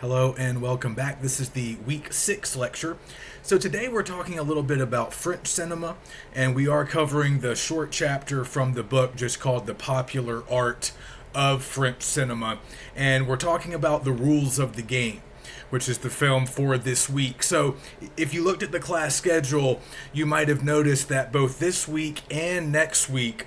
Hello and welcome back. This is the week 6 lecture. So today we're talking a little bit about French cinema, and we are covering the short chapter from the book just called The Popular Art of French Cinema. And we're talking about the rules of the game, which is the film for this week. So if you looked at the class schedule, you might have noticed that both this week and next week,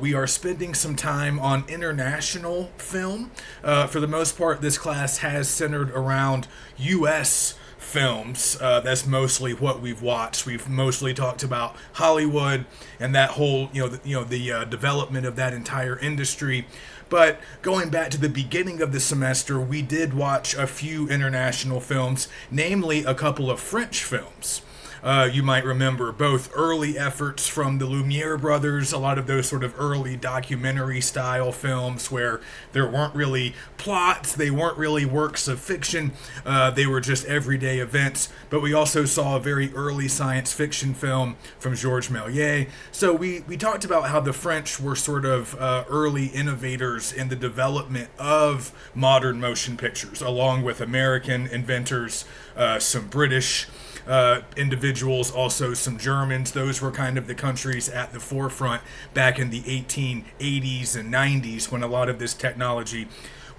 we are spending some time on international film. For the most part, this class has centered around U.S. films. That's mostly what we've watched. We've mostly talked about Hollywood and that whole, the development of that entire industry. But going back to the beginning of the semester, we did watch a few international films, namely a couple of French films. You might remember both early efforts from the Lumiere brothers, a lot of those sort of early documentary style films where there weren't really plots, they weren't really works of fiction, they were just everyday events. But we also saw a very early science fiction film from Georges Méliès. So we talked about how the French were sort of early innovators in the development of modern motion pictures, along with American inventors, some British individuals, also some Germans. Those were kind of the countries at the forefront back in the 1880s and 90s when a lot of this technology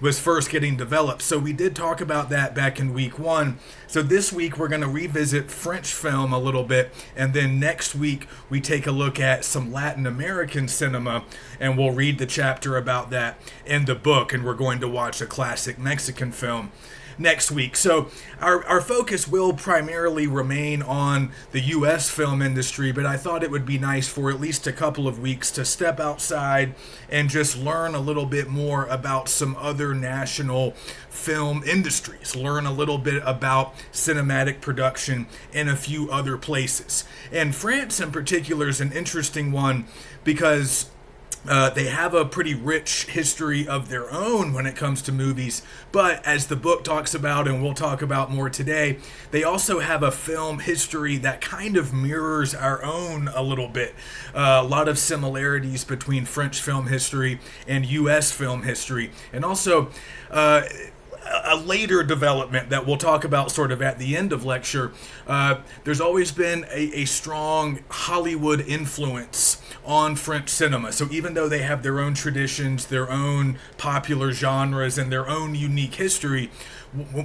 was first getting developed. So we did talk about that back in week 1. So this week we're going to revisit French film a little bit, and then next week we take a look at some Latin American cinema, and we'll read the chapter about that in the book, and we're going to watch a classic Mexican film next week. So our focus will primarily remain on the U.S. film industry, but I thought it would be nice for at least a couple of weeks to step outside and just learn a little bit more about some other national film industries, learn a little bit about cinematic production in a few other places. And France in particular is an interesting one because they have a pretty rich history of their own when it comes to movies, but as the book talks about, and we'll talk about more today, they also have a film history that kind of mirrors our own a little bit. A lot of similarities between French film history and U.S. film history, and also a later development that we'll talk about sort of at the end of lecture. There's always been a strong Hollywood influence on French cinema. So even though they have their own traditions, their own popular genres, and their own unique history,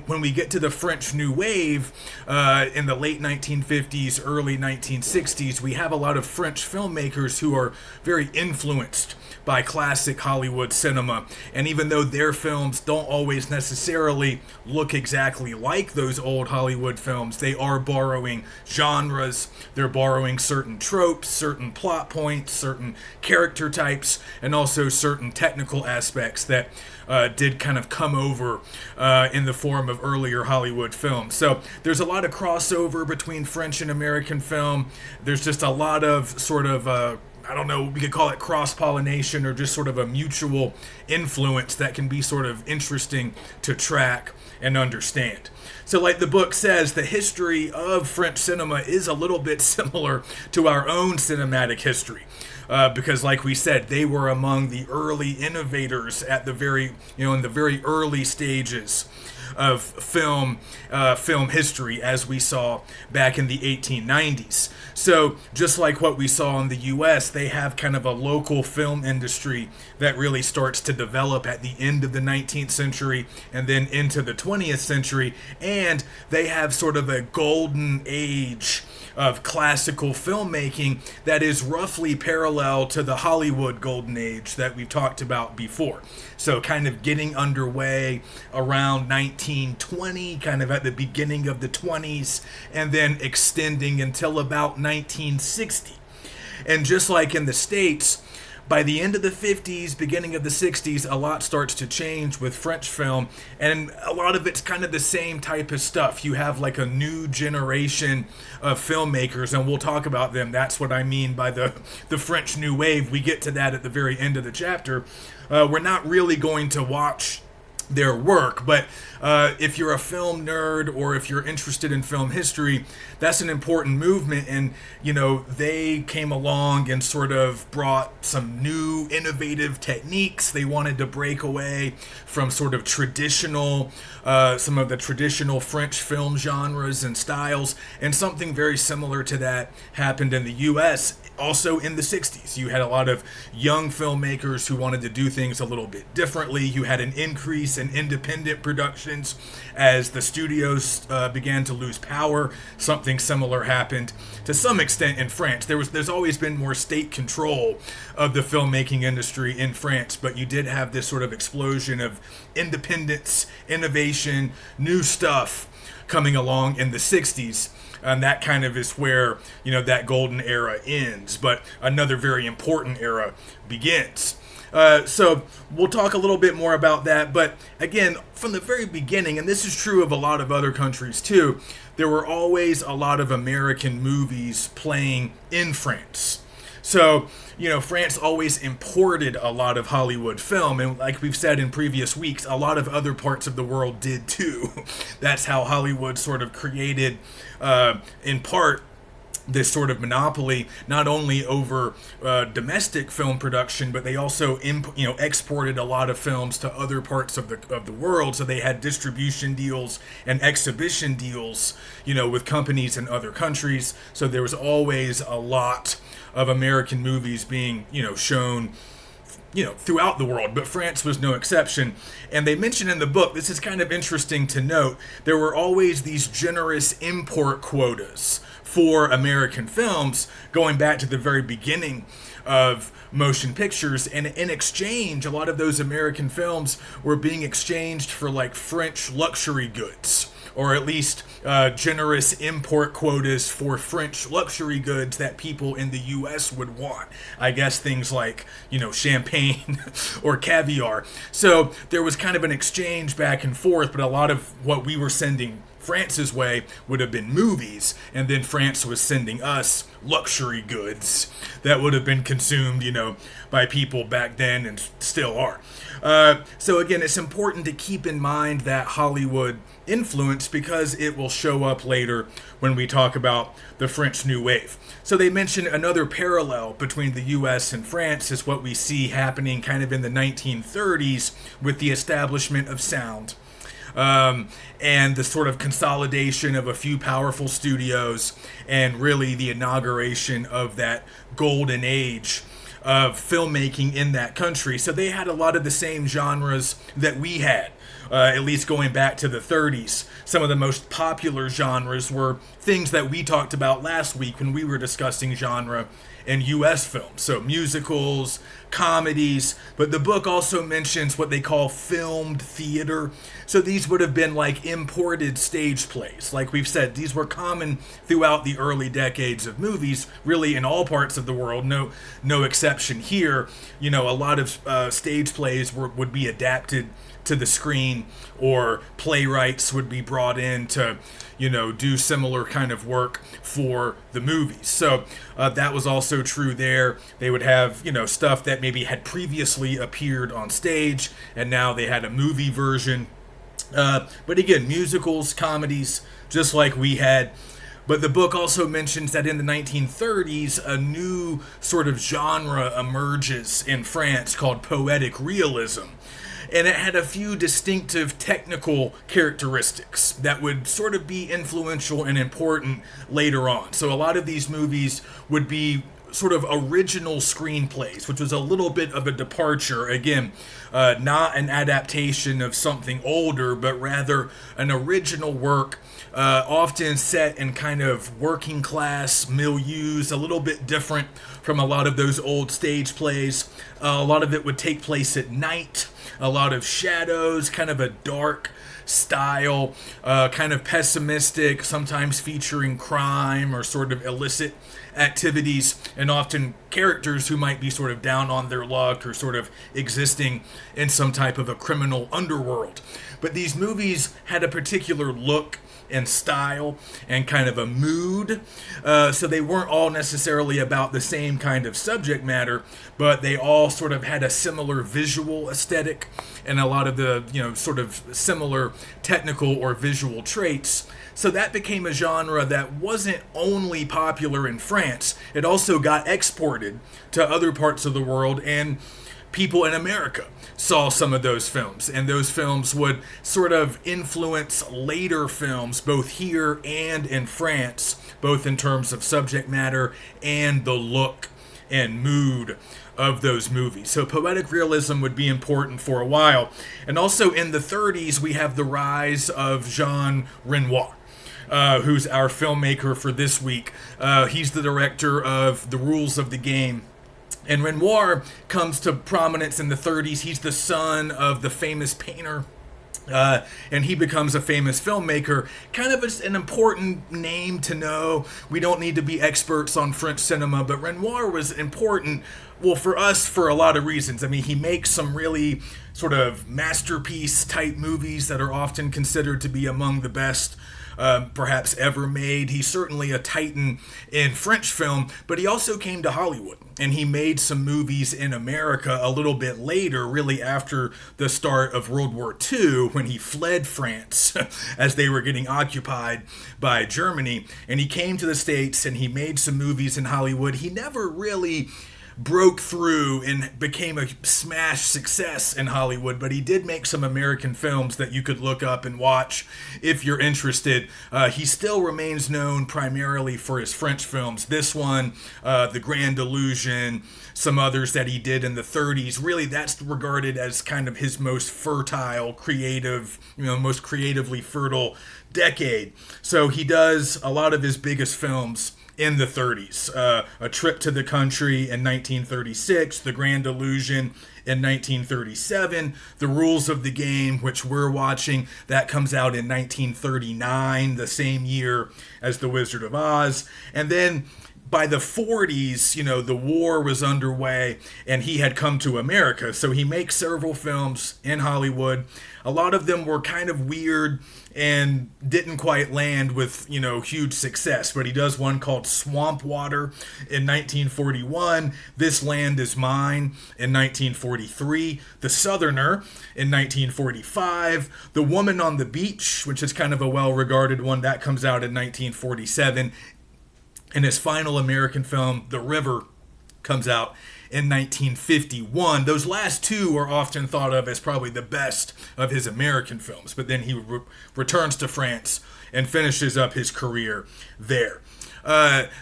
when we get to the French New Wave in the late 1950s, early 1960s, we have a lot of French filmmakers who are very influenced by classic Hollywood cinema. And even though their films don't always necessarily look exactly like those old Hollywood films, they are borrowing genres, they're borrowing certain tropes, certain plot points, certain character types, and also certain technical aspects that did kind of come over in the form of earlier Hollywood films. So there's a lot of crossover between French and American film. There's just a lot of sort of we could call it cross-pollination or just sort of a mutual influence that can be sort of interesting to track and understand. So like the book says, the history of French cinema is a little bit similar to our own cinematic history. Because like we said, they were among the early innovators at the in the very early stages of film history, as we saw back in the 1890s. So just like what we saw in the U.S., they have kind of a local film industry that really starts to develop at the end of the 19th century and then into the 20th century, and they have sort of a golden age of classical filmmaking that is roughly parallel to the Hollywood golden age that we've talked about before. So kind of getting underway around 1920, kind of at the beginning of the 20s, and then extending until about 1960. And just like in the States, by the end of the 50s, beginning of the 60s, a lot starts to change with French film, and a lot of it's kind of the same type of stuff. You have like a new generation of filmmakers, and we'll talk about them. That's what I mean by the French New Wave. We get to that at the very end of the chapter. We're not really going to watch their work. But if you're a film nerd or if you're interested in film history, that's an important movement. And, they came along and sort of brought some new innovative techniques. They wanted to break away from sort of traditional, some of the traditional French film genres and styles. And something very similar to that happened in the U.S. also in the 60s. You had a lot of young filmmakers who wanted to do things a little bit differently. You had an increase in independent productions as the studios began to lose power. Something similar happened to some extent in France. There's always been more state control of the filmmaking industry in France, but you did have this sort of explosion of independence, innovation, new stuff coming along in the 60s. And that kind of is where, that golden era ends. But another very important era begins. So we'll talk a little bit more about that. But again, from the very beginning, and this is true of a lot of other countries too, there were always a lot of American movies playing in France. So, France always imported a lot of Hollywood film. And like we've said in previous weeks, a lot of other parts of the world did too. That's how Hollywood sort of created, in part, this sort of monopoly, not only over domestic film production, but they also exported a lot of films to other parts of the world. So they had distribution deals and exhibition deals, with companies in other countries. So there was always a lot of American movies being, shown throughout the world, but France was no exception. And they mention in the book, this is kind of interesting to note, there were always these generous import quotas for American films going back to the very beginning of motion pictures. And in exchange, a lot of those American films were being exchanged for like French luxury goods, or at least generous import quotas for French luxury goods that people in the U.S. would want. I guess things like, champagne or caviar. So there was kind of an exchange back and forth, but a lot of what we were sending France's way would have been movies, and then France was sending us luxury goods that would have been consumed, by people back then and still are. So again, it's important to keep in mind that Hollywood influence because it will show up later when we talk about the French New Wave. So they mention another parallel between the US and France is what we see happening kind of in the 1930s with the establishment of sound. And the sort of consolidation of a few powerful studios and really the inauguration of that golden age of filmmaking in that country. So they had a lot of the same genres that we had, at least going back to the 30s. Some of the most popular genres were things that we talked about last week when we were discussing genre in U.S. films. So musicals, comedies, but the book also mentions what they call filmed theater. So these would have been like imported stage plays. Like we've said, these were common throughout the early decades of movies, really in all parts of the world, no exception here. A lot of stage plays would be adapted to the screen, or playwrights would be brought in to, do similar kind of work for the movies. So that was also true there. They would have, stuff that maybe had previously appeared on stage, and now they had a movie version. But again, musicals, comedies, just like we had. But the book also mentions that in the 1930s, a new sort of genre emerges in France called poetic realism. And it had a few distinctive technical characteristics that would sort of be influential and important later on. So a lot of these movies would be sort of original screenplays, which was a little bit of a departure. Again, not an adaptation of something older, but rather an original work, often set in kind of working class milieus, a little bit different from a lot of those old stage plays. A lot of it would take place at night, a lot of shadows, kind of a dark style, kind of pessimistic, sometimes featuring crime or sort of illicit activities and often characters who might be sort of down on their luck or sort of existing in some type of a criminal underworld. But these movies had a particular look and style and kind of a mood. So they weren't all necessarily about the same kind of subject matter, but they all sort of had a similar visual aesthetic and a lot of the, sort of similar technical or visual traits. So that became a genre that wasn't only popular in France, it also got exported to other parts of the world, and people in America saw some of those films, and those films would sort of influence later films both here and in France, both in terms of subject matter and the look and mood of those movies. So poetic realism would be important for a while. And also in the 30s, we have the rise of Jean Renoir, who's our filmmaker for this week. He's the director of The Rules of the Game. And Renoir comes to prominence in the 30s. He's the son of the famous painter, and he becomes a famous filmmaker. Kind of an important name to know. We don't need to be experts on French cinema, but Renoir was important, well, for us for a lot of reasons. I mean, he makes some really sort of masterpiece type movies that are often considered to be among the best perhaps ever made. He's certainly a titan in French film, but he also came to Hollywood, and he made some movies in America a little bit later, really after the start of World War II, when he fled France as they were getting occupied by Germany, and he came to the States and he made some movies in Hollywood. He never really broke through and became a smash success in Hollywood, but he did make some American films that you could look up and watch if you're interested. He still remains known primarily for his French films. This one, The Grand Illusion, some others that he did in the 30s. Really, that's regarded as kind of his most fertile, creative, most creatively fertile decade. So he does a lot of his biggest films in the 30s. A Trip to the Country in 1936, The Grand Illusion in 1937, The Rules of the Game, which we're watching, that comes out in 1939, the same year as The Wizard of Oz. And then by the 40s, the war was underway and he had come to America. So he makes several films in Hollywood. A lot of them were kind of weird and didn't quite land with, huge success. But he does one called Swamp Water in 1941, This Land Is Mine in 1943, The Southerner in 1945, The Woman on the Beach, which is kind of a well-regarded one, that comes out in 1947. And his final American film, The River, comes out in 1951. Those last two are often thought of as probably the best of his American films, but then he returns to France and finishes up his career there.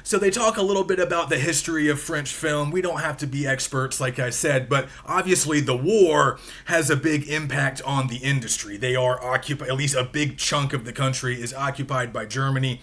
So they talk a little bit about the history of French film. We don't have to be experts, like I said, but obviously the war has a big impact on the industry. They are occupied, at least a big chunk of the country is occupied by Germany.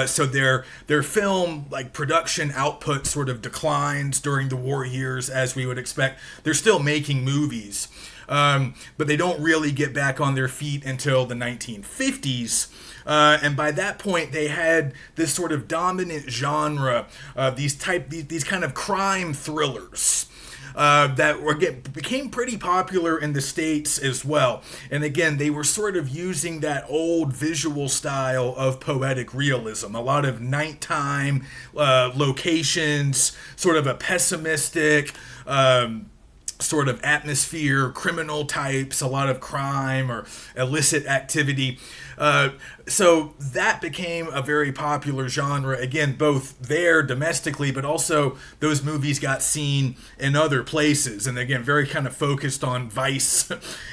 So their film production output sort of declines during the war years, as we would expect. They're still making movies, but they don't really get back on their feet until the 1950s. And by that point, they had this sort of dominant genre, these kind of crime thrillers that became pretty popular in the States as well. And again, they were sort of using that old visual style of poetic realism. A lot of nighttime locations, sort of a pessimistic sort of atmosphere, criminal types, a lot of crime or illicit activity. So that became a very popular genre, again, both there domestically, but also those movies got seen in other places. And again, very kind of focused on vice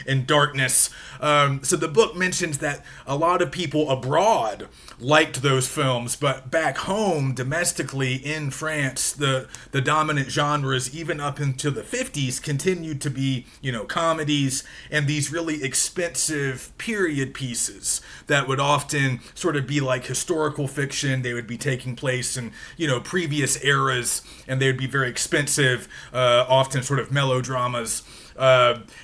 and darkness. So the book mentions that a lot of people abroad liked those films, but back home, domestically in France, the dominant genres, even up into the 50s, continued to be, comedies and these really expensive period pieces that would often sort of be like historical fiction. They would be taking place in, previous eras, and they would be very expensive, often sort of melodramas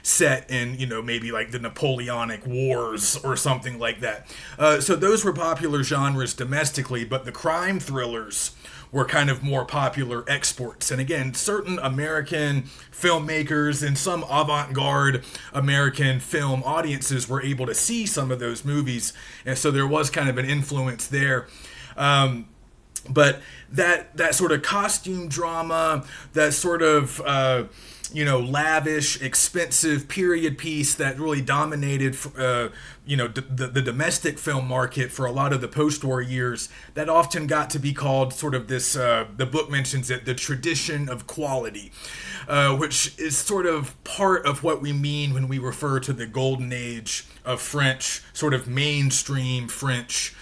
set in, maybe like the Napoleonic Wars or something like that. So those were popular genres domestically, but the crime thrillers were kind of more popular exports. And again, certain American filmmakers and some avant-garde American film audiences were able to see some of those movies, and so there was kind of an influence there. But that sort of costume drama, that sort of lavish, expensive period piece that really dominated, the domestic film market for a lot of the post-war years, that often got to be called sort of this, the book mentions it, the tradition of quality, which is sort of part of what we mean when we refer to the golden age of French, sort of mainstream French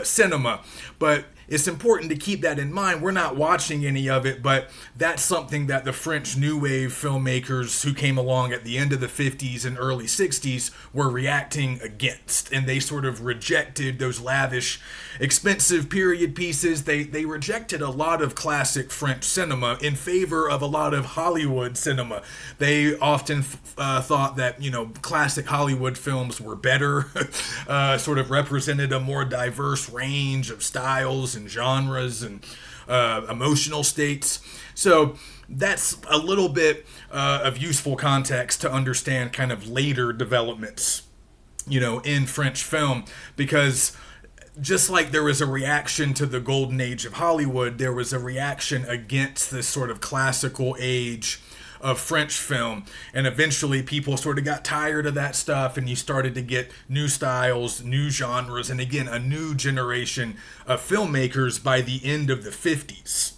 cinema. But it's important to keep that in mind. We're not watching any of it, but that's something that the French New Wave filmmakers who came along at the end of the 50s and early 60s were reacting against. And they sort of rejected those lavish, expensive period pieces. They rejected a lot of classic French cinema in favor of a lot of Hollywood cinema. They often thought that, classic Hollywood films were better, sort of represented a more diverse range of styles and genres and emotional states. So that's a little bit of useful context to understand kind of later developments, in French film, because just like there was a reaction to the golden age of Hollywood, there was a reaction against this sort of classical age of French film, and eventually people sort of got tired of that stuff, and you started to get new styles, new genres, and again, a new generation of filmmakers by the end of the 50s.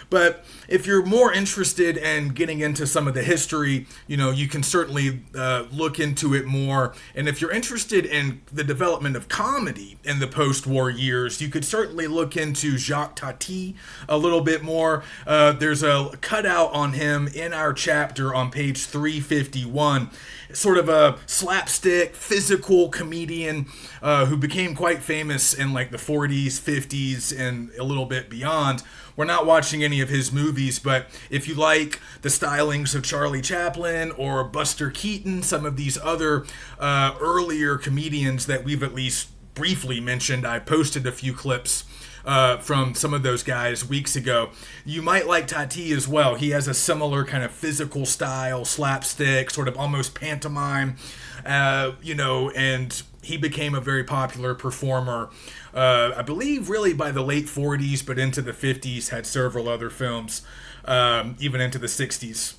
But if you're more interested in getting into some of the history, you can certainly look into it more. And if you're interested in the development of comedy in the post-war years, you could certainly look into Jacques Tati a little bit more. There's a cutout on him in our chapter on page 351. Sort of a slapstick, physical comedian who became quite famous in like the 40s, 50s, and a little bit beyond. We're not watching any of his movies, but if you like the stylings of Charlie Chaplin or Buster Keaton, some of these other earlier comedians that we've at least briefly mentioned, I posted a few clips from some of those guys weeks ago. You might like Tati as well. He has a similar kind of physical style, slapstick, sort of almost pantomime, and he became a very popular performer, I believe really by the late 40s, but into the 50s, had several other films, even into the 60s.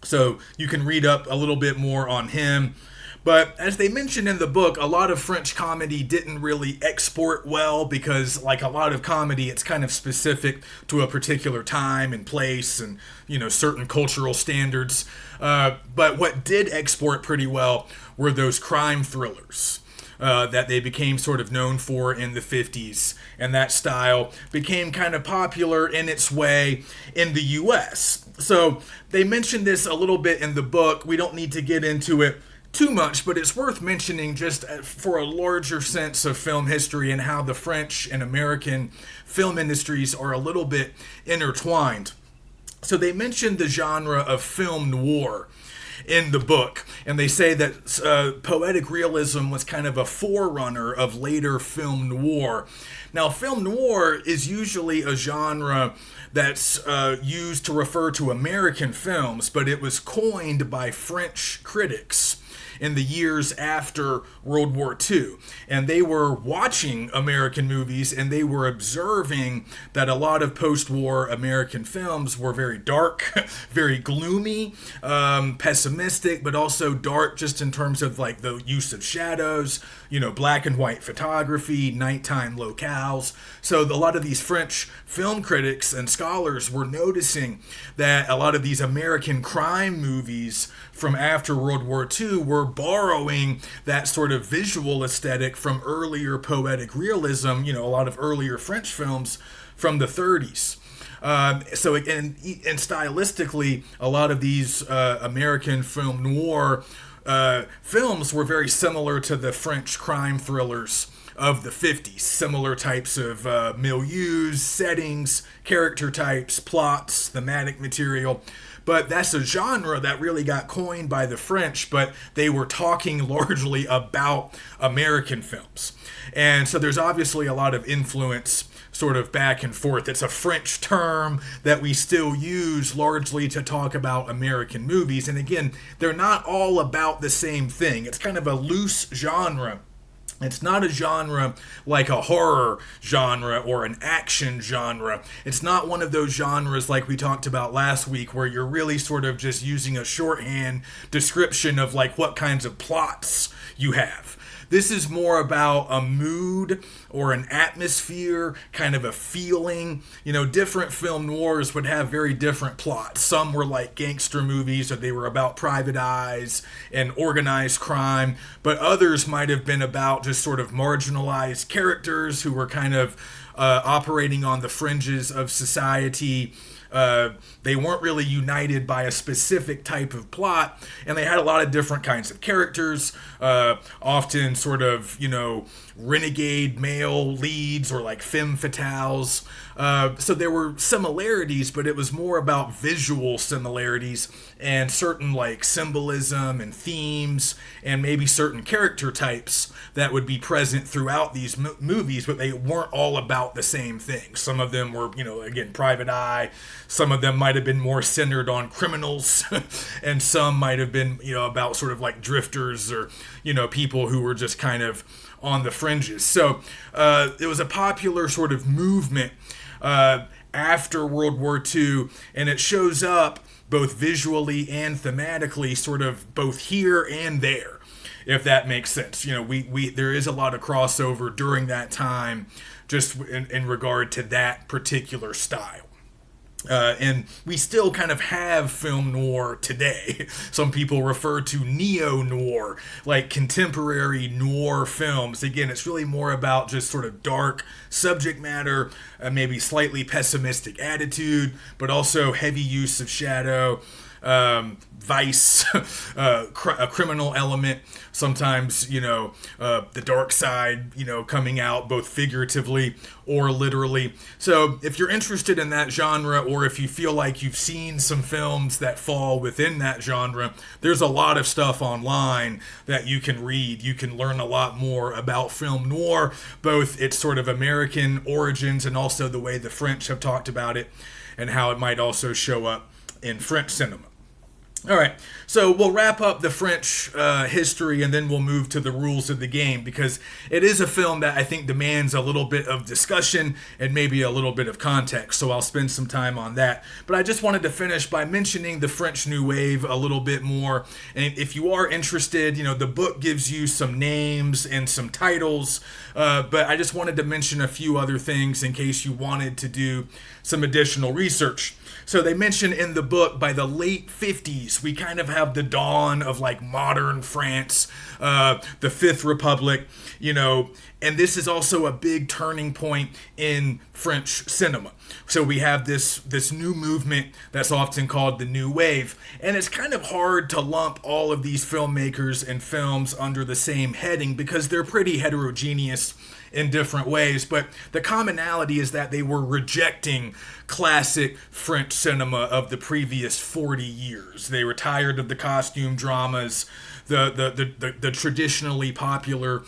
So you can read up a little bit more on him. But as they mentioned in the book, a lot of French comedy didn't really export well because, like a lot of comedy, it's kind of specific to a particular time and place and, certain cultural standards. But what did export pretty well were those crime thrillers that they became sort of known for in the 50s. And that style became kind of popular in its way in the U.S. So they mentioned this a little bit in the book. We don't need to get into it too much, but it's worth mentioning just for a larger sense of film history and how the French and American film industries are a little bit intertwined. So they mentioned the genre of film noir in the book, and they say that poetic realism was kind of a forerunner of later film noir. Now, film noir is usually a genre that's used to refer to American films, but it was coined by French critics in the years after World War II. And they were watching American movies and they were observing that a lot of post-war American films were very dark, very gloomy, pessimistic, but also dark just in terms of like the use of shadows, black and white photography, nighttime locales. So a lot of these French film critics and scholars were noticing that a lot of these American crime movies from after World War II were borrowing that sort of visual aesthetic from earlier poetic realism, a lot of earlier French films from the 30s. So again, and stylistically, a lot of these American film noir films were very similar to the French crime thrillers of the 50s. Similar types of milieus, settings, character types, plots, thematic material. but that's a genre that really got coined by the French, but they were talking largely about American films. And so there's obviously a lot of influence sort of back and forth. It's a French term that we still use largely to talk about American movies. And again, they're not all about the same thing. It's kind of a loose genre. It's not a genre like a horror genre or an action genre. It's not one of those genres like we talked about last week where you're really sort of just using a shorthand description of like what kinds of plots you have. This is more about a mood or an atmosphere, kind of a feeling. You know, different film noirs would have very different plots. Some were like gangster movies, or they were about private eyes and organized crime, but others might have been about just sort of marginalized characters who were kind of operating on the fringes of society. They weren't really united by a specific type of plot, and they had a lot of different kinds of characters, often sort of, you know, renegade male leads or like femme fatales. So there were similarities, but it was more about visual similarities and certain like symbolism and themes and maybe certain character types that would be present throughout these movies, but they weren't all about the same thing. Some of them were, you know, again, private eye. Some of them might have been more centered on criminals, and some might have been, you know, about sort of like drifters or, you know, people who were just kind of on the fringes. So it was a popular sort of movement after World War II, and it shows up both visually and thematically sort of both here and there, if that makes sense. You know, we there is a lot of crossover during that time just in regard to that particular style. And we still kind of have film noir today. Some people refer to neo-noir, like contemporary noir films. Again, it's really more about just sort of dark subject matter, maybe slightly pessimistic attitude, but also heavy use of shadow, vice, a criminal element, sometimes, you know, the dark side, you know, coming out both figuratively or literally. So if you're interested in that genre, or if you feel like you've seen some films that fall within that genre, there's a lot of stuff online that you can read. You can learn a lot more about film noir, both its sort of American origins and also the way the French have talked about it and how it might also show up in French cinema. All right, so we'll wrap up the French history and then we'll move to the rules of the game, because it is a film that I think demands a little bit of discussion and maybe a little bit of context, so I'll spend some time on that. But I just wanted to finish by mentioning the French New Wave a little bit more. And if you are interested, you know, the book gives you some names and some titles, but I just wanted to mention a few other things in case you wanted to do some additional research. So they mention in the book, by the late 50s, we kind of have the dawn of like modern France, the Fifth Republic, you know, and this is also a big turning point in French cinema. So we have this new movement that's often called the New Wave, and it's kind of hard to lump all of these filmmakers and films under the same heading because they're pretty heterogeneous in different ways, but the commonality is that they were rejecting classic French cinema of the previous 40 years. They were tired of the costume dramas, the traditionally popular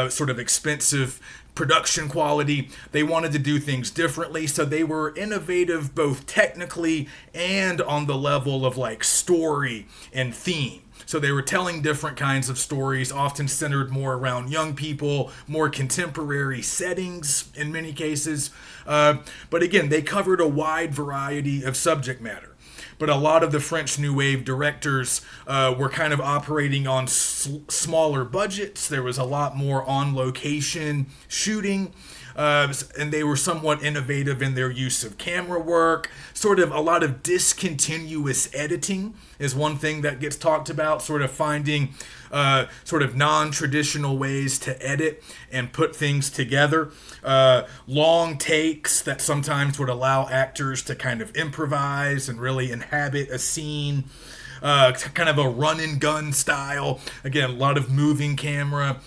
sort of expensive production quality. They wanted to do things differently, so they were innovative both technically and on the level of like story and theme. So they were telling different kinds of stories, often centered more around young people, more contemporary settings in many cases. But again, they covered a wide variety of subject matter. But a lot of the French New Wave directors were kind of operating on smaller budgets. There was a lot more on-location shooting. And they were somewhat innovative in their use of camera work. Sort of a lot of discontinuous editing is one thing that gets talked about, sort of finding sort of non-traditional ways to edit and put things together. Long takes that sometimes would allow actors to kind of improvise and really inhabit a scene. Kind of a run and gun style. Again, a lot of moving camera.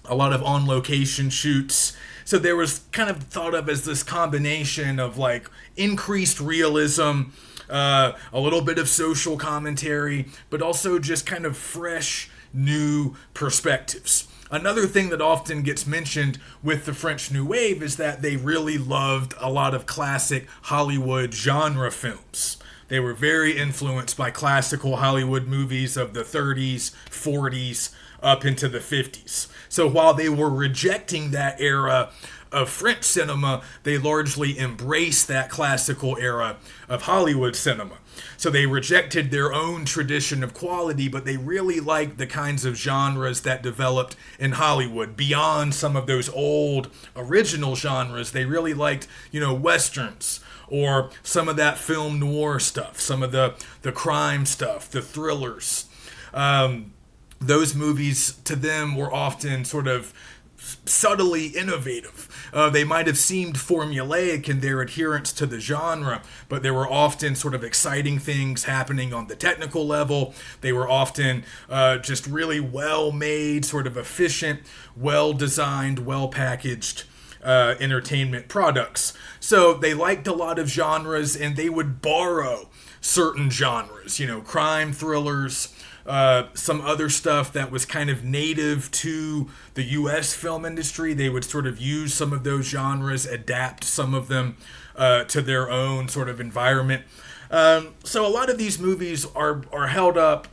A lot of on-location shoots. So there was kind of thought of as this combination of like increased realism a little bit of social commentary, but also just kind of fresh, new perspectives. Another thing that often gets mentioned with the French New Wave is that they really loved a lot of classic Hollywood genre films. They were very influenced by classical Hollywood movies of the 30s, 40s, up into the 50s. So while they were rejecting that era of French cinema, they largely embraced that classical era of Hollywood cinema. So they rejected their own tradition of quality, but they really liked the kinds of genres that developed in Hollywood beyond some of those old original genres. They really liked, westerns, or some of that film noir stuff, some of the crime stuff, the thrillers. Those movies to them were often sort of subtly innovative. They might have seemed formulaic in their adherence to the genre, but there were often sort of exciting things happening on the technical level. They were often just really well-made, sort of efficient, well-designed, well-packaged entertainment products. So they liked a lot of genres, and they would borrow certain genres, crime thrillers, some other stuff that was kind of native to the U.S. film industry. They would sort of use some of those genres, adapt some of them to their own sort of environment. So a lot of these movies are held up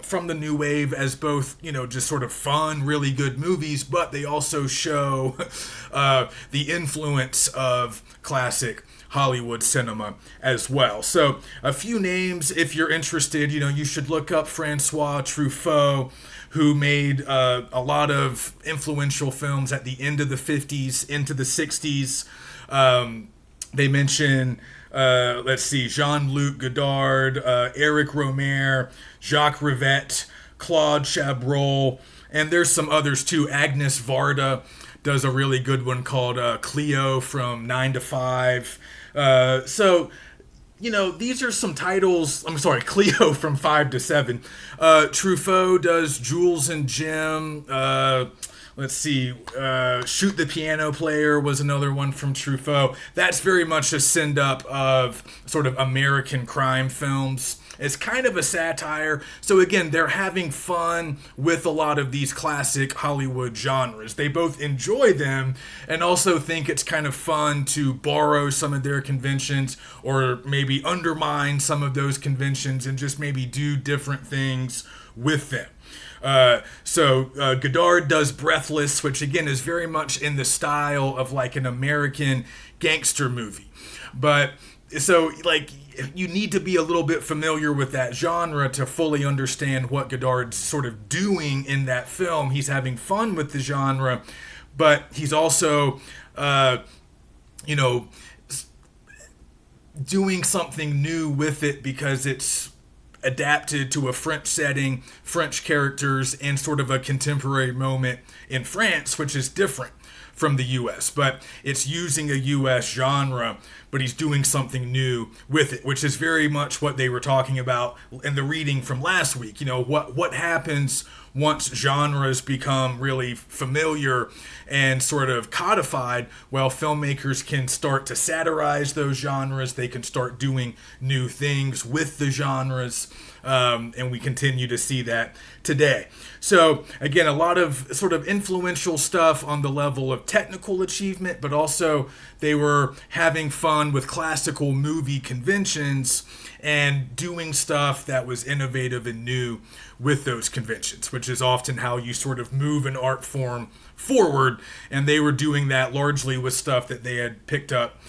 from the New Wave as both, just sort of fun, really good movies, but they also show the influence of classic Hollywood cinema as well. So a few names, if you're interested, you should look up Francois Truffaut, who made a lot of influential films at the end of the 50s into the 60s. They mention, Jean-Luc Godard, Eric Rohmer, Jacques Rivette, Claude Chabrol, and there's some others too. Agnes Varda does a really good one called Cleo from 9 to 5. These are some titles. I'm sorry, Cleo from 5 to 7. Truffaut does Jules and Jim. Shoot the Piano Player was another one from Truffaut. That's very much a send-up of sort of American crime films. It's kind of a satire. So again, they're having fun with a lot of these classic Hollywood genres. They both enjoy them and also think it's kind of fun to borrow some of their conventions or maybe undermine some of those conventions and just maybe do different things with them. Godard does Breathless, which again is very much in the style of like an American gangster movie. But you need to be a little bit familiar with that genre to fully understand what Godard's sort of doing in that film. He's having fun with the genre, but he's also, doing something new with it because it's adapted to a French setting, French characters, and sort of a contemporary moment in France, which is different from the U.S. But it's using a U.S. genre, but he's doing something new with it, which is very much what they were talking about in the reading from last week. What happens once genres become really familiar and sort of codified? Well, filmmakers can start to satirize those genres. They can start doing new things with the genres. And we continue to see that today. So again, a lot of sort of influential stuff on the level of technical achievement, but also they were having fun with classical movie conventions and doing stuff that was innovative and new with those conventions, which is often how you sort of move an art form forward. And they were doing that largely with stuff that they had picked up,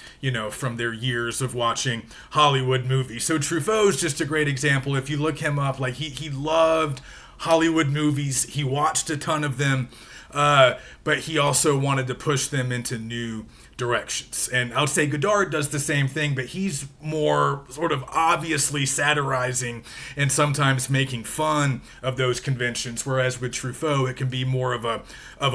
from their years of watching Hollywood movies. So Truffaut's just a great example. If you look him up, he loved Hollywood movies. He watched a ton of them, but he also wanted to push them into new directions. And I would say Godard does the same thing, but he's more sort of obviously satirizing and sometimes making fun of those conventions, whereas with Truffaut it can be more of a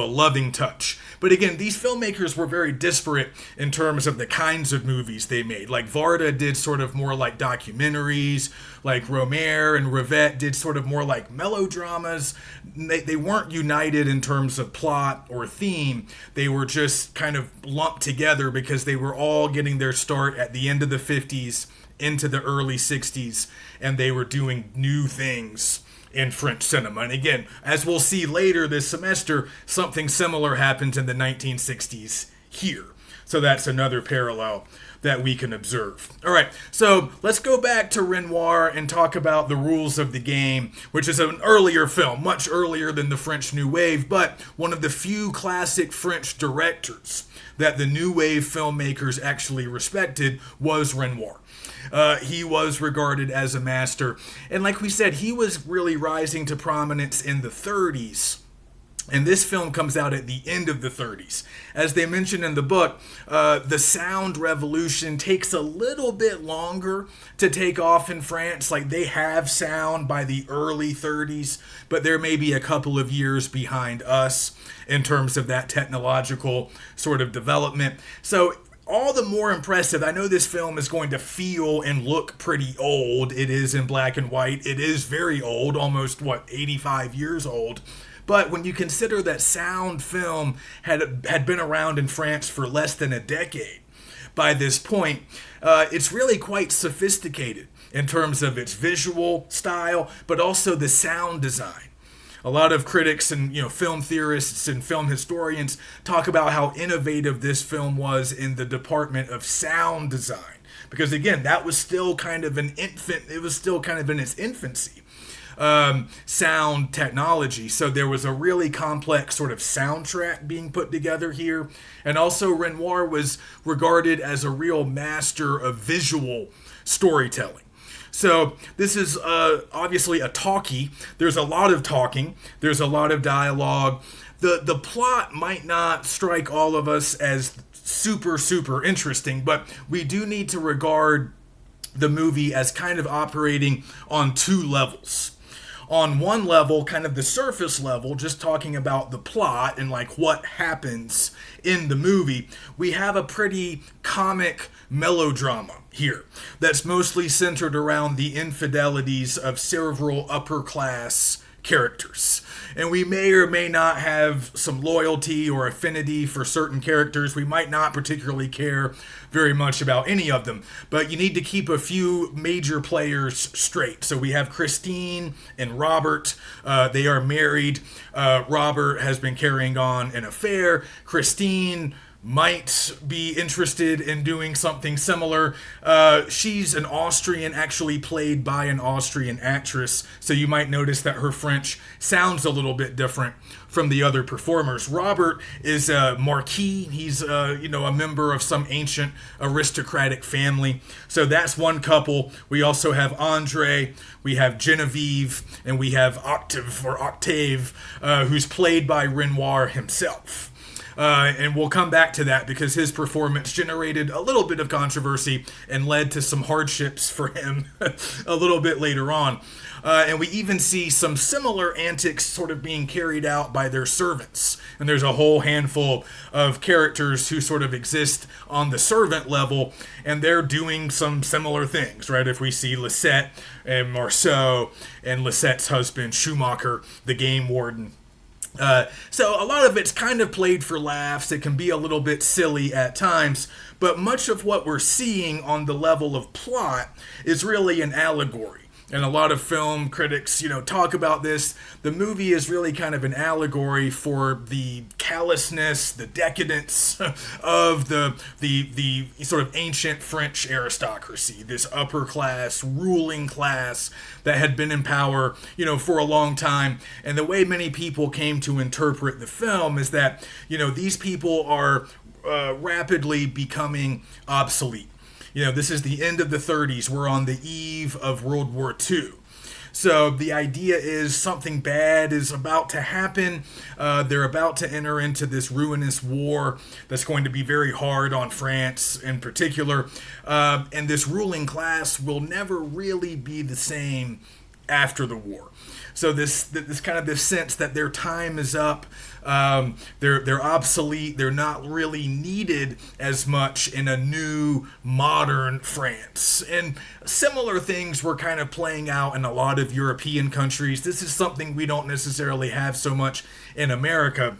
loving touch. But again, these filmmakers were very disparate in terms of the kinds of movies they made. Like Varda did sort of more like documentaries, like Rohmer and Rivette did sort of more like melodramas. They weren't united in terms of plot or theme. They were just kind of lumped together because they were all getting their start at the end of the 50s into the early 60s, and they were doing new things in French cinema. And again, as we'll see later this semester, something similar happened in the 1960s here. So that's another parallel that we can observe. All right, so let's go back to Renoir and talk about The Rules of the Game, which is an earlier film, much earlier than the French New Wave, but one of the few classic French directors that the New Wave filmmakers actually respected was Renoir. He was regarded as a master, and like we said, he was really rising to prominence in the 30s. And this film comes out at the end of the 30s. As they mention in the book, the sound revolution takes a little bit longer to take off in France. Like, they have sound by the early 30s, but they're maybe a couple of years behind us in terms of that technological sort of development. So all the more impressive. I know this film is going to feel and look pretty old. It is in black and white. It is very old, almost, 85 years old. But when you consider that sound film had been around in France for less than a decade by this point, it's really quite sophisticated in terms of its visual style, but also the sound design. A lot of critics and film theorists and film historians talk about how innovative this film was in the department of sound design. Because again, that was still kind of an infant, it was still kind of in its infancy. Sound technology. So there was a really complex sort of soundtrack being put together here. And also Renoir was regarded as a real master of visual storytelling. So this is obviously a talkie. There's a lot of talking. There's a lot of dialogue. The plot might not strike all of us as super interesting, but we do need to regard the movie as kind of operating on two levels. On one level, kind of the surface level, just talking about the plot and like what happens in the movie, we have a pretty comic melodrama here that's mostly centered around the infidelities of several upper class characters. And we may or may not have some loyalty or affinity for certain characters. We might not particularly care very much about any of them, but you need to keep a few major players straight. So we have Christine and Robert. They are married. Robert has been carrying on an affair. Christine might be interested in doing something similar. She's an Austrian, actually played by an Austrian actress, so you might notice that her French sounds a little bit different from the other performers. Robert is a marquis. He's a member of some ancient aristocratic family. So that's one couple. We also have Andre, we have Genevieve, and we have Octave, who's played by Renoir himself. And we'll come back to that because his performance generated a little bit of controversy and led to some hardships for him a little bit later on. And we even see some similar antics sort of being carried out by their servants. And there's a whole handful of characters who sort of exist on the servant level, and they're doing some similar things, right? If we see Lisette and Marceau and Lisette's husband, Schumacher, the game warden. So a lot of it's kind of played for laughs. It can be a little bit silly at times, but much of what we're seeing on the level of plot is really an allegory. And a lot of film critics, talk about this. The movie is really kind of an allegory for the callousness, the decadence of the sort of ancient French aristocracy, this upper class, ruling class that had been in power, for a long time. And the way many people came to interpret the film is that, these people are rapidly becoming obsolete. This is the end of the 30s. We're on the eve of World War II. So the idea is something bad is about to happen. They're about to enter into this ruinous war that's going to be very hard on France in particular. And this ruling class will never really be the same after the war. So this kind of this sense that their time is up, they're obsolete, they're not really needed as much in a new modern France. And similar things were kind of playing out in a lot of European countries. This is something we don't necessarily have so much in America.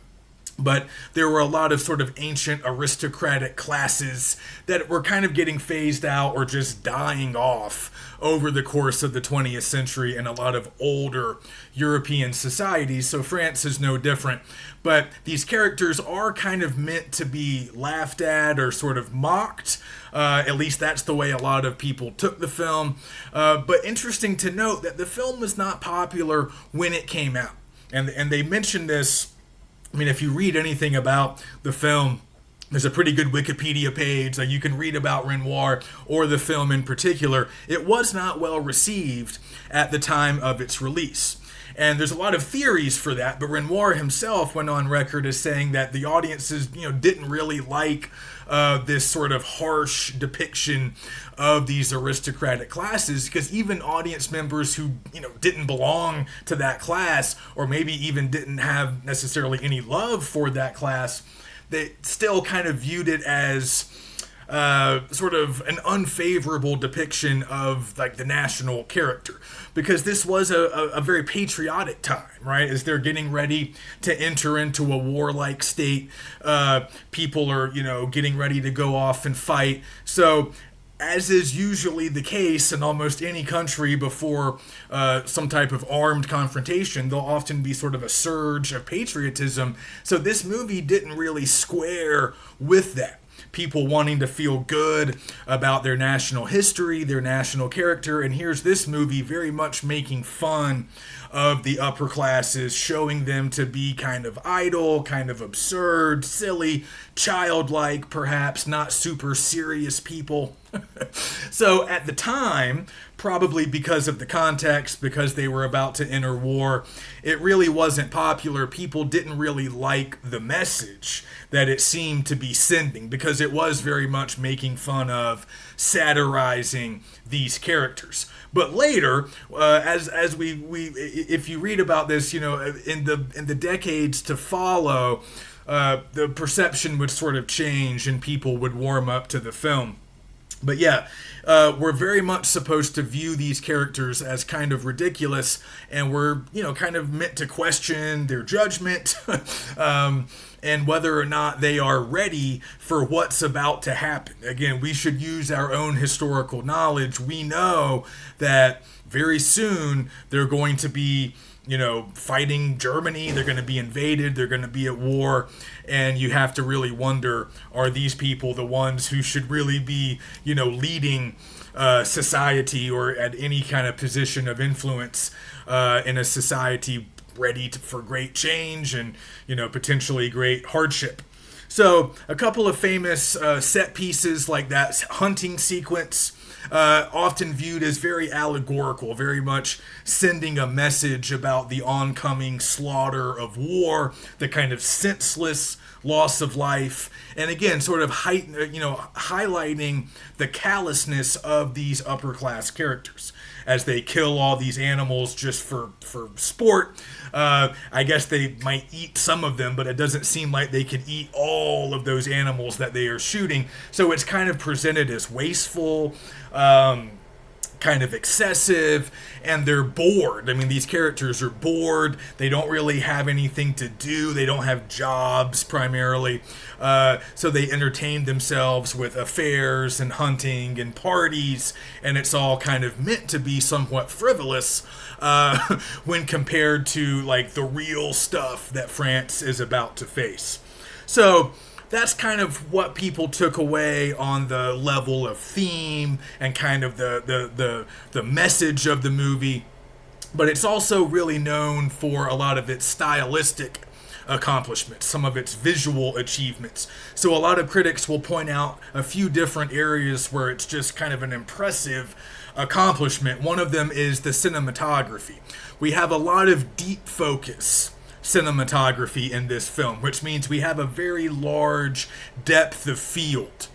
But there were a lot of sort of ancient aristocratic classes that were kind of getting phased out or just dying off over the course of the 20th century in a lot of older European societies. So France is no different. But these characters are kind of meant to be laughed at or sort of mocked. At least that's the way a lot of people took the film. But interesting to note that the film was not popular when it came out. And they mentioned this. I mean, if you read anything about the film, there's a pretty good Wikipedia page that you can read about Renoir or the film in particular. It was not well received at the time of its release. And there's a lot of theories for that, but Renoir himself went on record as saying that the audiences, didn't really like this sort of harsh depiction of these aristocratic classes, because even audience members who, didn't belong to that class, or maybe even didn't have necessarily any love for that class, they still kind of viewed it as sort of an unfavorable depiction of like the national character, because this was a very patriotic time, right? As they're getting ready to enter into a warlike state, people are getting ready to go off and fight. So as is usually the case in almost any country before some type of armed confrontation, there'll often be sort of a surge of patriotism. So this movie didn't really square with that. People wanting to feel good about their national history, their national character, and here's this movie very much making fun of the upper classes, showing them to be kind of idle, kind of absurd, silly, childlike, perhaps not super serious people. So at the time, probably because of the context, because they were about to enter war, it really wasn't popular. People didn't really like the message that it seemed to be sending, because it was very much making fun of, satirizing these characters. But later, as we if you read about this, in the decades to follow, the perception would sort of change and people would warm up to the film. But yeah, we're very much supposed to view these characters as kind of ridiculous, and we're, kind of meant to question their judgment and whether or not they are ready for what's about to happen. Again, we should use our own historical knowledge. We know that very soon they're going to be fighting Germany, they're going to be invaded, they're going to be at war, and you have to really wonder, are these people the ones who should really be, leading society or at any kind of position of influence in a society ready for great change and, potentially great hardship. So a couple of famous set pieces like that hunting sequence, often viewed as very allegorical, very much sending a message about the oncoming slaughter of war, the kind of senseless loss of life, and again, sort of highlighting the callousness of these upper class characters as they kill all these animals just for sport. I guess they might eat some of them, but it doesn't seem like they could eat all of those animals that they are shooting. So it's kind of presented as wasteful, kind of excessive, and they're bored. I mean, these characters are bored. They don't really have anything to do. They don't have jobs primarily. So they entertain themselves with affairs and hunting and parties, and it's all kind of meant to be somewhat frivolous when compared to like the real stuff that France is about to face. So that's kind of what people took away on the level of theme and kind of the message of the movie. But it's also really known for a lot of its stylistic accomplishments, some of its visual achievements. So a lot of critics will point out a few different areas where it's just kind of an impressive accomplishment. One of them is the cinematography. We have a lot of deep focus cinematography in this film, which means we have a very large depth of field,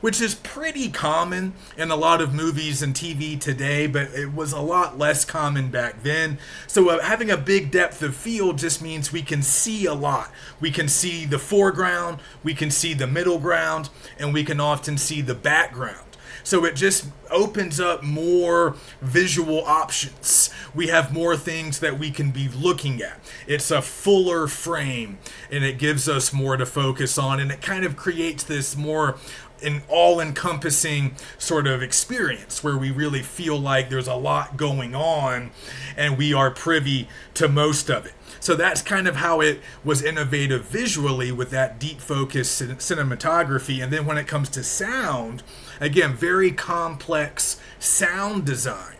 which is pretty common in a lot of movies and TV today, but it was a lot less common back then. So having a big depth of field just means we can see a lot. We can see the foreground, we can see the middle ground, and we can often see the background. So it just opens up more visual options. We have more things that we can be looking at. It's a fuller frame, and it gives us more to focus on, and it kind of creates this more an all-encompassing sort of experience where we really feel like there's a lot going on and we are privy to most of it. So that's kind of how it was innovative visually with that deep focus cinematography. And then when it comes to sound, again, very complex sound design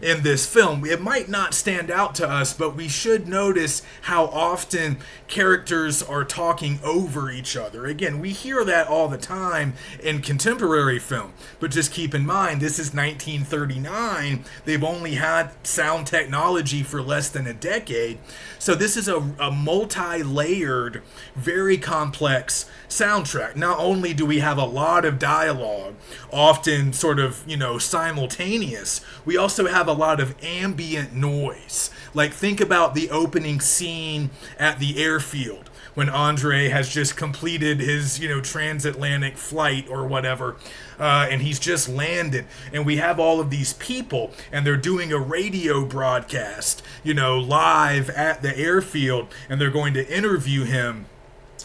in this film. It might not stand out to us, but we should notice how often characters are talking over each other. Again, we hear that all the time in contemporary film, but just keep in mind, this is 1939. They've only had sound technology for less than a decade. So this is a multi-layered, very complex soundtrack. Not only do we have a lot of dialogue, often sort of, simultaneous, we also have a lot of ambient noise. Like, think about the opening scene at the airfield when Andre has just completed his, transatlantic flight or whatever, and he's just landed, and we have all of these people, and they're doing a radio broadcast, live at the airfield, and they're going to interview him.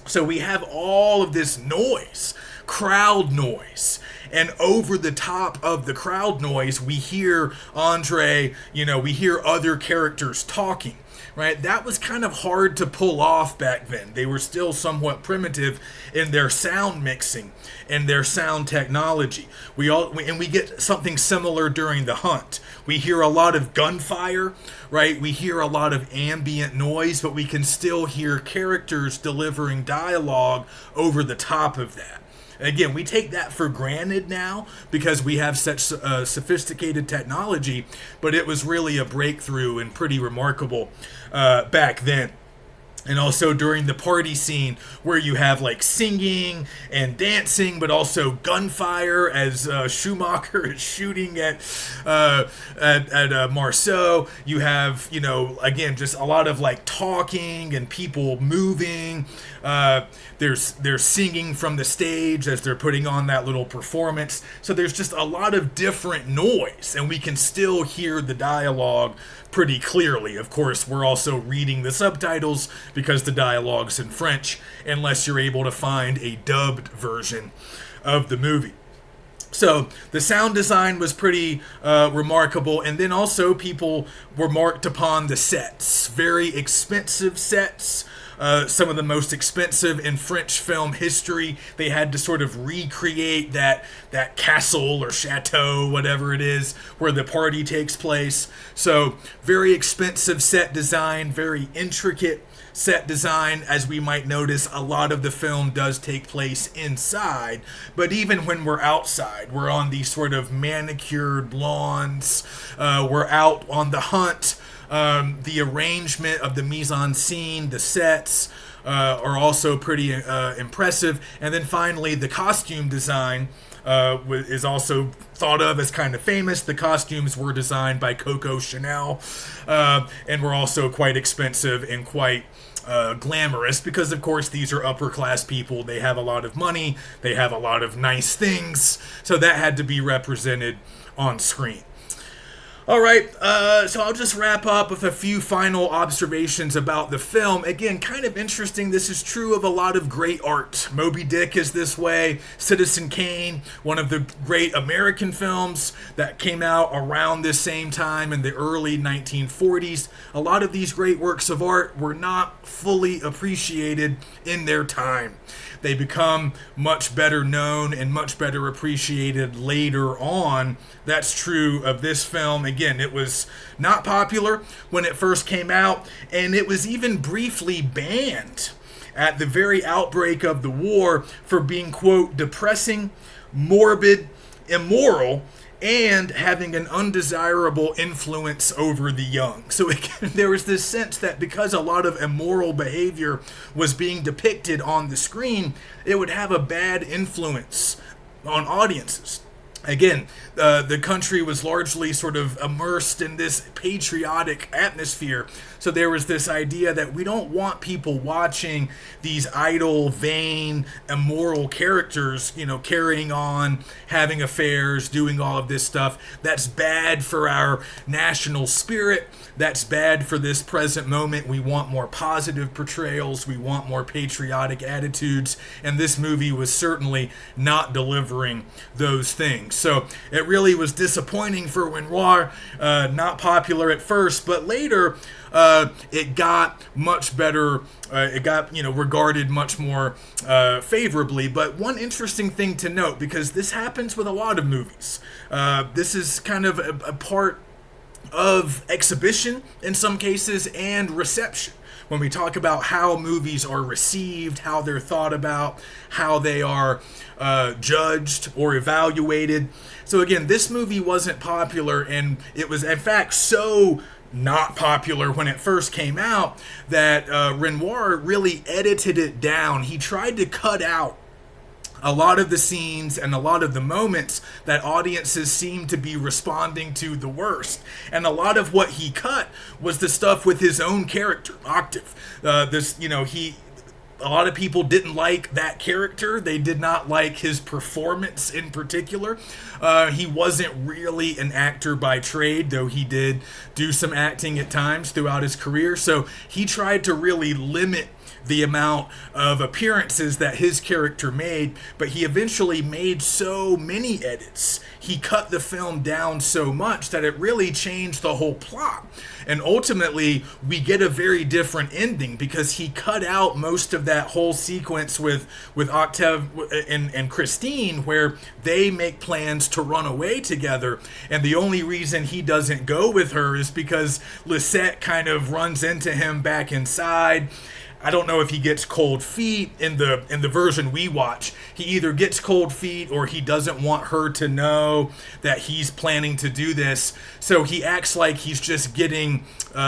So we have all of this noise, crowd noise. And over the top of the crowd noise, we hear Andre, we hear other characters talking, right? That was kind of hard to pull off back then. They were still somewhat primitive in their sound mixing and their sound technology. We get something similar during The Hunt. We hear a lot of gunfire, right? We hear a lot of ambient noise, but we can still hear characters delivering dialogue over the top of that. Again, we take that for granted now because we have such sophisticated technology, but it was really a breakthrough and pretty remarkable back then. And also during the party scene where you have like singing and dancing, but also gunfire as Schumacher is shooting at Marceau. You have, again, just a lot of like talking and people moving. They're singing from the stage as they're putting on that little performance. So there's just a lot of different noise, and we can still hear the dialogue pretty clearly. Of course, we're also reading the subtitles because the dialogue's in French, unless you're able to find a dubbed version of the movie. So the sound design was pretty remarkable, and then also people remarked upon the sets. Very expensive sets. Some of the most expensive in French film history. They had to sort of recreate that castle or chateau, whatever it is, where the party takes place. So very expensive set design, very intricate set design. As we might notice, a lot of the film does take place inside, but even when we're outside, we're on these sort of manicured lawns, we're out on the hunt. The arrangement of the mise-en-scene, the sets, are also pretty impressive. And then finally, the costume design is also thought of as kind of famous. The costumes were designed by Coco Chanel, and were also quite expensive and quite glamorous because, of course, these are upper-class people. They have a lot of money. They have a lot of nice things. So that had to be represented on screen. All right, so I'll just wrap up with a few final observations about the film. Again, kind of interesting. This is true of a lot of great art. Moby Dick is this way. Citizen Kane, one of the great American films that came out around this same time in the early 1940s. A lot of these great works of art were not fully appreciated in their time. They become much better known and much better appreciated later on. That's true of this film. Again, it was not popular when it first came out, and it was even briefly banned at the very outbreak of the war for being, quote, depressing, morbid, immoral, and having an undesirable influence over the young. So again, there was this sense that because a lot of immoral behavior was being depicted on the screen, it would have a bad influence on audiences. again, the country was largely sort of immersed in this patriotic atmosphere. So there was this idea that we don't want people watching these idle, vain, immoral characters, carrying on, having affairs, doing all of this stuff. That's bad for our national spirit. That's bad for this present moment. We want more positive portrayals. We want more patriotic attitudes. And this movie was certainly not delivering those things. So it really was disappointing for Renoir, not popular at first, but later it got much better. It got, regarded much more favorably. But one interesting thing to note, because this happens with a lot of movies, this is kind of a part of exhibition in some cases and reception. When we talk about how movies are received, how they're thought about, how they are judged or evaluated. So again, this movie wasn't popular, and it was in fact so not popular when it first came out that Renoir really edited it down. He tried to cut out a lot of the scenes and a lot of the moments that audiences seemed to be responding to the worst. And a lot of what he cut was the stuff with his own character, Octave. A lot of people didn't like that character. They did not like his performance in particular. He wasn't really an actor by trade, though he did do some acting at times throughout his career. So he tried to really limit the amount of appearances that his character made, but he eventually made so many edits. He cut the film down so much that it really changed the whole plot. And ultimately, we get a very different ending because he cut out most of that whole sequence with Octave and Christine, where they make plans to run away together. And the only reason he doesn't go with her is because Lisette kind of runs into him back inside. I don't know if he gets cold feet in the version we watch. He either gets cold feet or he doesn't want her to know that he's planning to do this. So he acts like he's just getting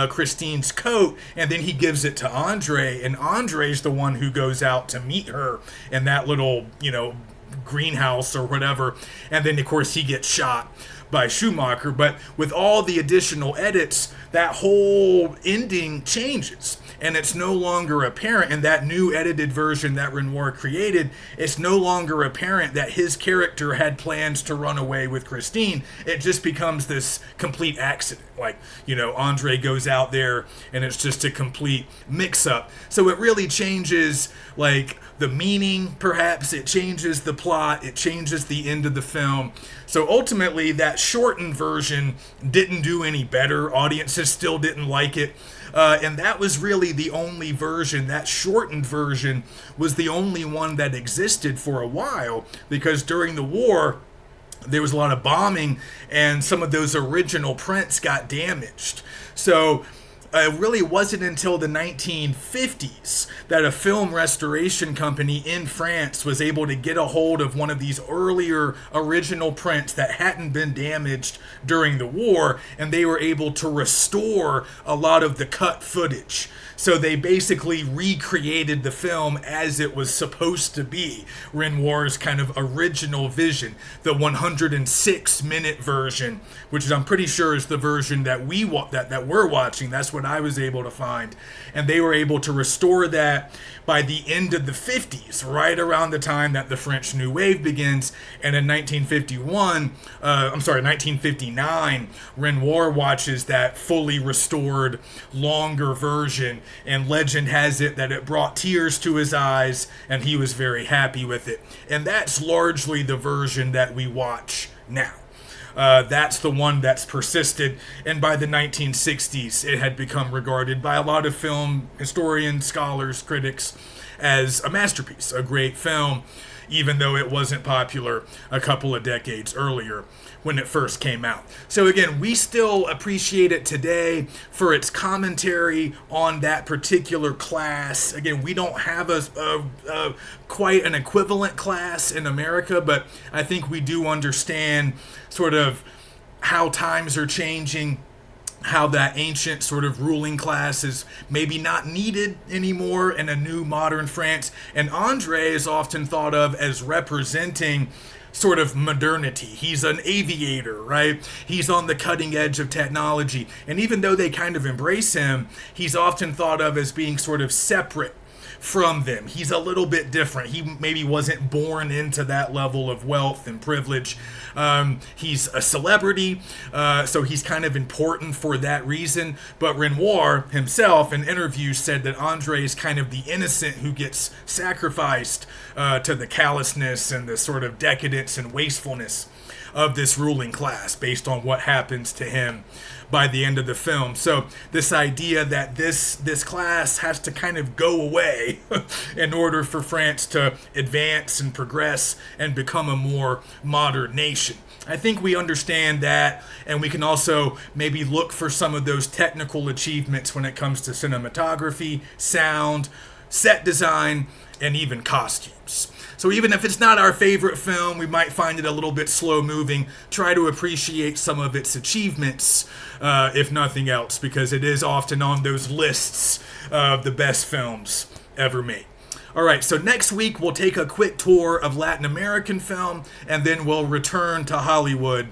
Christine's coat, and then he gives it to Andre, and Andre's the one who goes out to meet her in that little, greenhouse or whatever. And then, of course, he gets shot by Schumacher. But with all the additional edits, that whole ending changes. And it's no longer apparent in that new edited version that Renoir created. It's no longer apparent that his character had plans to run away with Christine. It just becomes this complete accident. Like, Andre goes out there and it's just a complete mix-up. So it really changes, like, the meaning, perhaps. It changes the plot. It changes the end of the film. So ultimately, that shortened version didn't do any better. Audiences still didn't like it. And that was really the only version. That shortened version was the only one that existed for a while, because during the war, there was a lot of bombing and some of those original prints got damaged. So it really wasn't until the 1950s that a film restoration company in France was able to get a hold of one of these earlier original prints that hadn't been damaged during the war, and they were able to restore a lot of the cut footage. So they basically recreated the film as it was supposed to be, Renoir's kind of original vision, the 106-minute version, which is, I'm pretty sure, is the version that we're watching. That's what I was able to find. And they were able to restore that by the end of the 50s, right around the time that the French New Wave begins. And in 1959, Renoir watches that fully restored, longer version. And legend has it that it brought tears to his eyes, and he was very happy with it. And that's largely the version that we watch now. That's the one that's persisted, and by the 1960s, it had become regarded by a lot of film historians, scholars, critics as a masterpiece, a great film, even though it wasn't popular a couple of decades earlier when it first came out. So again, we still appreciate it today for its commentary on that particular class. Again, we don't have a quite an equivalent class in America, but I think we do understand sort of how times are changing how that ancient sort of ruling class is maybe not needed anymore in a new modern France. And Andre is often thought of as representing sort of modernity. He's an aviator, right? He's on the cutting edge of technology. And even though they kind of embrace him, he's often thought of as being sort of separate from them. He's a little bit different. He maybe wasn't born into that level of wealth and privilege. He's a celebrity, so he's kind of important for that reason. But Renoir himself in interviews said that Andre is kind of the innocent who gets sacrificed to the callousness and the sort of decadence and wastefulness of this ruling class based on what happens to him by the end of the film. So this idea that this class has to kind of go away in order for France to advance and progress and become a more modern nation. I think we understand that, and we can also maybe look for some of those technical achievements when it comes to cinematography, sound, set design, and even costumes. So even if it's not our favorite film, we might find it a little bit slow moving. Try to appreciate some of its achievements, if nothing else, because it is often on those lists of the best films ever made. All right, so next week we'll take a quick tour of Latin American film, and then we'll return to Hollywood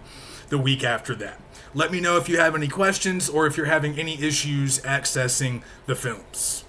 the week after that. Let me know if you have any questions or if you're having any issues accessing the films.